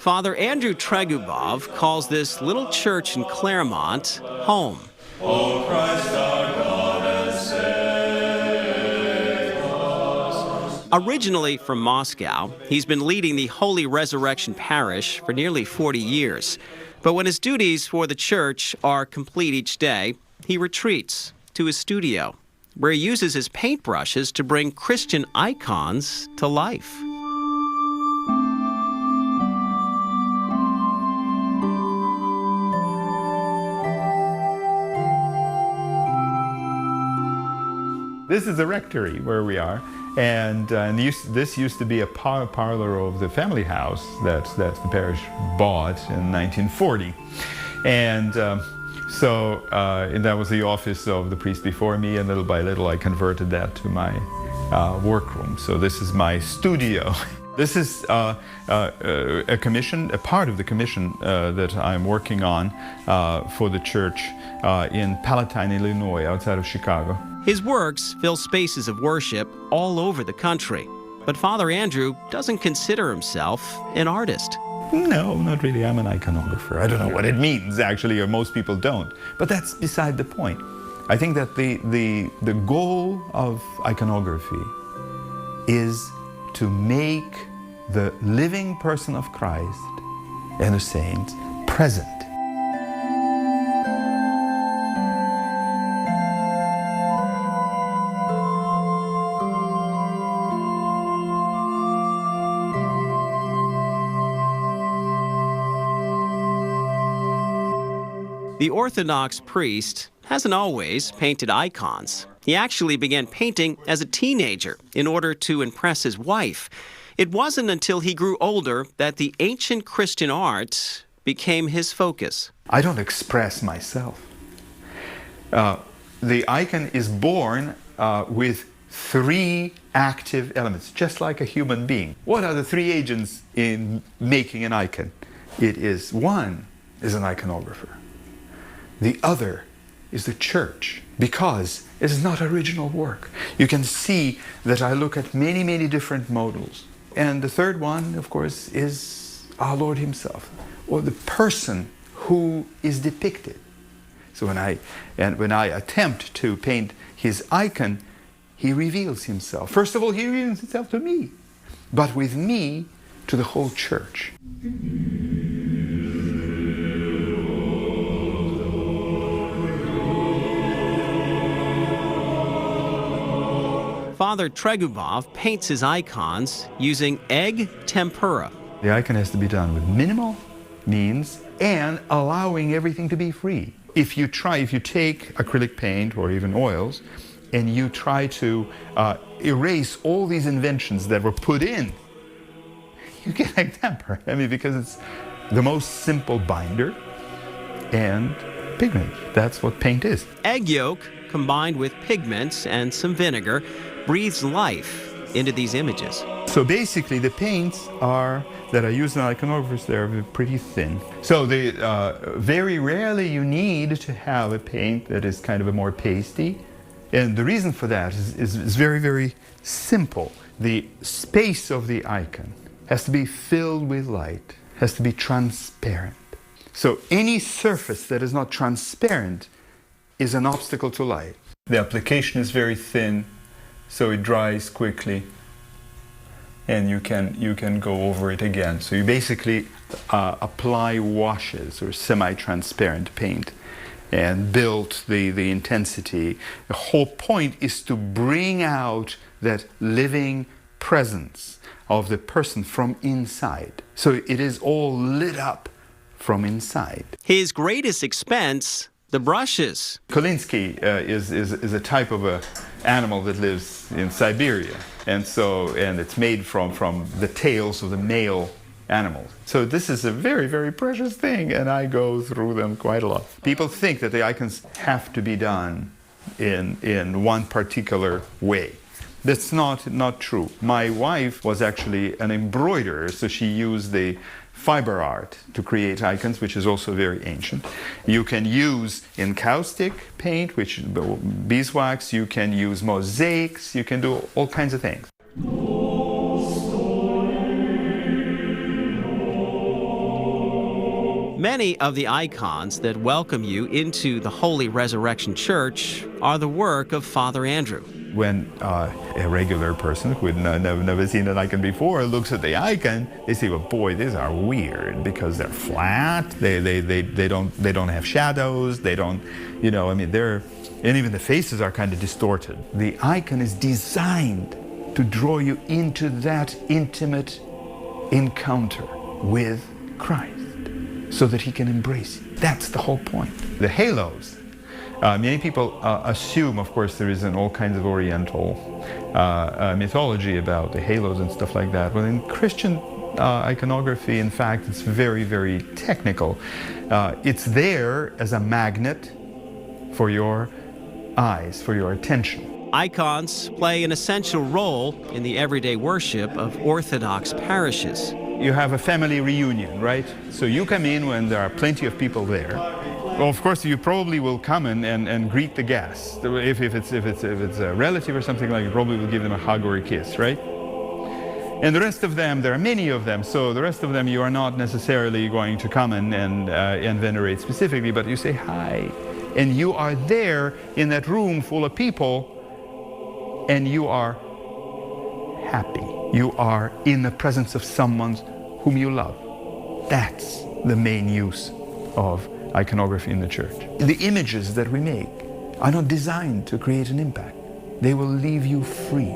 Father Andrew Tregubov calls this little church in Claremont home. O Christ our God and save us. Originally from Moscow, he's been leading the Holy Resurrection Parish for nearly 40 years. But when his duties for the church are complete each day, he retreats to his studio, where he uses his paintbrushes to bring Christian icons to life. This is the rectory where we are, and this used to be a parlor of the family house that the parish bought in 1940. And that was the office of the priest before me, and little by little I converted that to my workroom. So this is my studio. This is a part of the commission that I'm working on for the church in Palatine, Illinois, outside of Chicago. His works fill spaces of worship all over the country. But Father Andrew doesn't consider himself an artist. No, not really. I'm an iconographer. I don't know what it means, actually, or most people don't. But that's beside the point. I think that the goal of iconography is to make the living person of Christ and the saints present. The Orthodox priest hasn't always painted icons. He actually began painting as a teenager in order to impress his wife. It wasn't until he grew older that the ancient Christian art became his focus. I don't express myself. The icon is born with three active elements, just like a human being. What are the three agents in making an icon? One is an iconographer. The other is the church, because it is not original work. You can see that I look at many, many different models. And the third one, of course, is our Lord himself, or the person who is depicted. So when I attempt to paint his icon, he reveals himself. First of all, he reveals himself to me, but with me, to the whole church. Father Tregubov paints his icons using egg tempera. The icon has to be done with minimal means and allowing everything to be free. If you take acrylic paint or even oils and you try to erase all these inventions that were put in, you get egg tempera. I mean, because it's the most simple binder and pigment. That's what paint is. Egg yolk combined with pigments and some vinegar breathes life into these images. So basically the paints that are used in iconographers, they're pretty thin. So very rarely you need to have a paint that is kind of a more pasty. And the reason for that is very, very simple. The space of the icon has to be filled with light, has to be transparent. So any surface that is not transparent is an obstacle to light. The application is very thin, so it dries quickly, and you can go over it again. So you basically apply washes or semi-transparent paint and build the intensity. The whole point is to bring out that living presence of the person from inside. So it is all lit up from inside. His greatest expense, the brushes. Kolinsky is a type of a animal that lives in Siberia, and it's made from the tails of the male animals. So this is a very, very precious thing, and I go through them quite a lot. People think that the icons have to be done in one particular way. That's not true. My wife was actually an embroiderer, so she used the fiber art to create icons, which is also very ancient. You can use encaustic paint, which beeswax, you can use mosaics, you can do all kinds of things. Many of the icons that welcome you into the Holy Resurrection Church are the work of Father Andrew. When a regular person who had never seen an icon before looks at the icon, they say, well, boy, these are weird because they're flat, they don't have shadows, they don't, you know, I mean, and even the faces are kind of distorted. The icon is designed to draw you into that intimate encounter with Christ so that he can embrace you. That's the whole point. The halos. Many people assume, of course, there is all kinds of Oriental mythology about the halos and stuff like that. Well, in Christian iconography, in fact, it's very, very technical. It's there as a magnet for your eyes, for your attention. Icons play an essential role in the everyday worship of Orthodox parishes. You have a family reunion, right? So you come in when there are plenty of people there. Well, of course, you probably will come in and greet the guests. If it's a relative or something like that, you probably will give them a hug or a kiss, right? And the rest of them, there are many of them, so the rest of them you are not necessarily going to come in and venerate specifically, but you say hi. And you are there in that room full of people, and you are happy. You are in the presence of someone whom you love. That's the main use of iconography in the church. The images that we make are not designed to create an impact. They will leave you free.